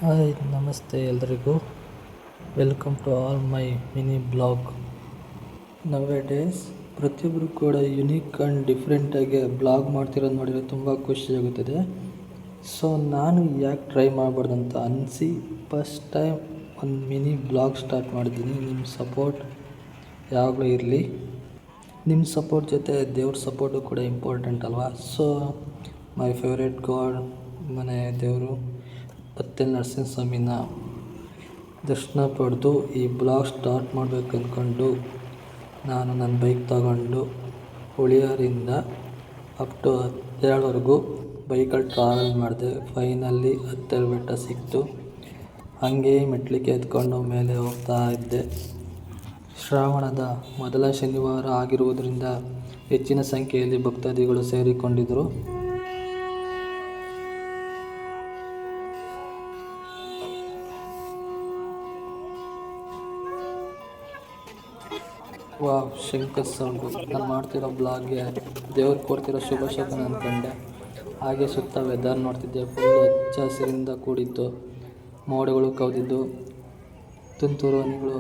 Hi ನಮಸ್ತೆ ಎಲ್ರಿಗೂ. Welcome to all my mini blog. Nowadays ಪ್ರತಿಯೊಬ್ಬರು ಕೂಡ ಯುನೀಕ್ ಆ್ಯಂಡ್ ಡಿಫ್ರೆಂಟಾಗಿ ಬ್ಲಾಗ್ ಮಾಡ್ತಿರೋದು ನೋಡಿದರೆ ತುಂಬ ಖುಷಿಯಾಗುತ್ತದೆ. ಸೊ ನಾನು ಯಾಕೆ ಟ್ರೈ ಮಾಡಬಾರ್ದು ಅಂತ ಅನಿಸಿ ಫಸ್ಟ್ ಟೈಮ್ ಒಂದು ಮಿನಿ ಬ್ಲಾಗ್ ಸ್ಟಾರ್ಟ್ ಮಾಡಿದ್ದೀನಿ. ನಿಮ್ಮ ಸಪೋರ್ಟ್ ಯಾವಾಗಲೂ ಇರಲಿ. ನಿಮ್ಮ ಸಪೋರ್ಟ್ ಜೊತೆ ದೇವ್ರ ಸಪೋರ್ಟು ಕೂಡ ಇಂಪಾರ್ಟೆಂಟ್ ಅಲ್ವಾ. ಸೊ ಮೈ ಫೇವ್ರೆಟ್ ಗಾಡ್, ಮನೆ ದೇವರು ಪತ್ತೆ ನರಸಿಂಹಸ್ವಾಮಿನ ದರ್ಶನ ಪಡೆದು ಈ ಬ್ಲಾಗ್ ಸ್ಟಾರ್ಟ್ ಮಾಡಬೇಕು ಅಂದ್ಕೊಂಡು ನಾನು ನನ್ನ ಬೈಕ್ ತಗೊಂಡು ಹುಳಿಯಾರಿಂದ ಅಪ್ ಟು ಹತ್ತೇಳವರೆಗೂ ಬೈಕಲ್ಲಿ ಟ್ರಾವೆಲ್ ಮಾಡಿದೆ. ಫೈನಲ್ಲಿ ಹತ್ತೇಳು ಬೆಟ್ಟ ಸಿಕ್ತು. ಹಾಗೆ ಮೆಟ್ಲಿಗೆ ಎತ್ಕೊಂಡು ಮೇಲೆ ಹೋಗ್ತಾ ಇದ್ದೆ. ಶ್ರಾವಣದ ಮೊದಲ ಶನಿವಾರ ಆಗಿರುವುದರಿಂದ ಹೆಚ್ಚಿನ ಸಂಖ್ಯೆಯಲ್ಲಿ ಭಕ್ತಾದಿಗಳು ಸೇರಿಕೊಂಡಿದ್ದರು. Wow, Shankar sound. ನಾನು ಮಾಡ್ತಿರೋ ಬ್ಲಾಗ್ಗೆ ದೇವ್ರು ಕೊಡ್ತಿರೋ ಶುಭ ಶಕನ ಅಂದ್ಕೊಂಡೆ. ಹಾಗೆ ಸುತ್ತ ವೆದರ್ ನೋಡ್ತಿದ್ದೆ. ಫುಲ್ಲು ಹಚ್ಚ ಹಸಿರಿಂದ ಕೂಡಿದ್ದು, ಮೋಡಗಳು ಕವಿದಿದ್ದು, ತುಂತುರು ಹನಿಗಳು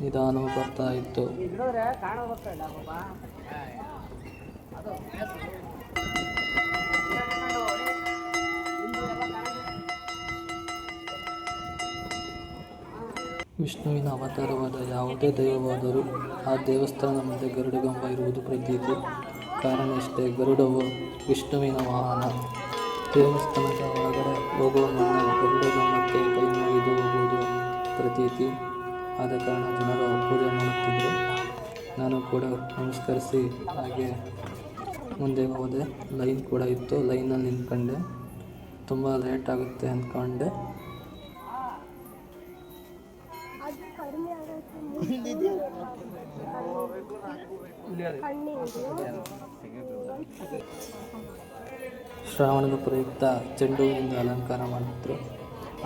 ನಿಧಾನವಾಗಿ ಬರ್ತಾ ಇತ್ತು. ವಿಷ್ಣುವಿನ ಅವತಾರವಾದ ಯಾವುದೇ ದೈವವಾದರೂ ಆ ದೇವಸ್ಥಾನದ ಮುಂದೆ ಗರುಡಗಂಬ ಇರುವುದು ಪ್ರತೀತಿ. ಕಾರಣ ಇಷ್ಟೇ, ಗರುಡವು ವಿಷ್ಣುವಿನ ವಾಹನ. ದೇವಸ್ಥಾನದ ಒಳಗಡೆ ಹೋಗುವ ಮುನ್ನ ಗರುಡಗಂಬಕ್ಕೆ ಕೈ ಮುಗಿದು ಹೋಗುವುದು ಪ್ರತೀತಿ. ಆದ ಕಾರಣ ಜನರು ಪೂಜೆ ಮಾಡುತ್ತಿದ್ದರು. ನಾನು ಕೂಡ ನಮಸ್ಕರಿಸಿ ಹಾಗೆ ಮುಂದೆ ಹೋದೆ. ಲೈನ್ ಕೂಡ ಇತ್ತು. ಲೈನಲ್ಲಿ ನಿಂತ್ಕೊಂಡೆ. ತುಂಬ ಲೇಟ್ ಆಗುತ್ತೆ ಅಂದ್ಕೊಂಡೆ. ಶ್ರಾವಣದ ಪ್ರಯುಕ್ತ ಚೆಂಡು ಹೂವಿನಿಂದ ಅಲಂಕಾರ ಮಾಡಿದ್ರು.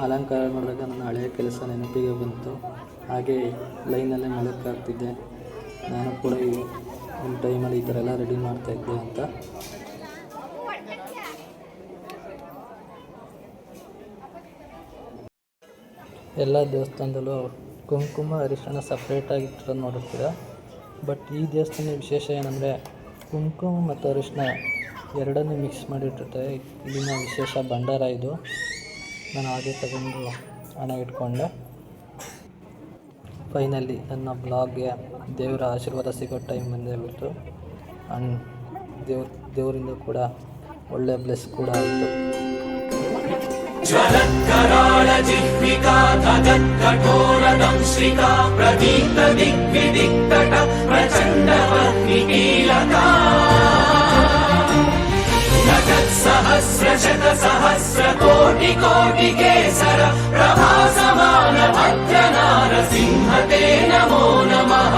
ಅಲಂಕಾರ ಮಾಡಿದಾಗ ನನ್ನ ಹಳೆಯ ಕೆಲಸ ನೆನಪಿಗೆ ಬಂತು. ಹಾಗೆ ಲೈನಲ್ಲೇ ಮೆಲುಕಾಗ್ತಿದ್ದೆ. ನಾನು ಕೂಡ ಒಂದು ಟೈಮಲ್ಲಿ ಈ ಥರ ಎಲ್ಲ ರೆಡಿ ಮಾಡ್ತಾಯಿದ್ದೆ ಅಂತ. ಎಲ್ಲ ದೇವಸ್ಥಾನದಲ್ಲೂ ಕುಂಕುಮ ಅರಿಶಿಣ ಸಪ್ರೇಟಾಗಿ ಇಟ್ಟಿರೋದು ನೋಡುತ್ತೀರ. ಬಟ್ ಈ ದೇವಸ್ಥಾನದ ವಿಶೇಷ ಏನಂದರೆ ಕುಂಕುಮ ಮತ್ತು ಅರಿಶಿಣ ಎರಡನ್ನೂ ಮಿಕ್ಸ್ ಮಾಡಿಟ್ಟಿರ್ತಾರೆ. ಇಲ್ಲಿನ ವಿಶೇಷ ಭಂಡಾರ ಇದು. ನಾನು ಹಾಗೆ ತಗೊಂಡು ಹಣ ಇಟ್ಕೊಂಡೆ. ಫೈನಲಿ ನನ್ನ ಬ್ಲಾಗ್ಗೆ ದೇವರ ಆಶೀರ್ವಾದ ಸಿಗೋ ಟೈಮ್ ಬಂದೇ ಬಿಟ್ಟು. ಆ್ಯಂಡ್ ದೇವರಿಂದ ಕೂಡ ಒಳ್ಳೆ ಬ್ಲೆಸ್ ಕೂಡ ಆಯಿತು. ज्वलत्कराळजिह्विका तगत्कठोरदंश्रिका प्रदीप्तदिग्विदिक्तट प्रचण्डवह्निकीलका नटत्सहस्रशतसहस्रकोटिकोटिकेसर प्रभासमान भद्रनारसिंहते नमो नमः.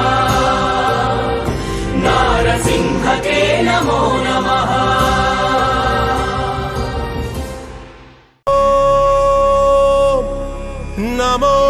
नारसिंहते नमो नमः. नमो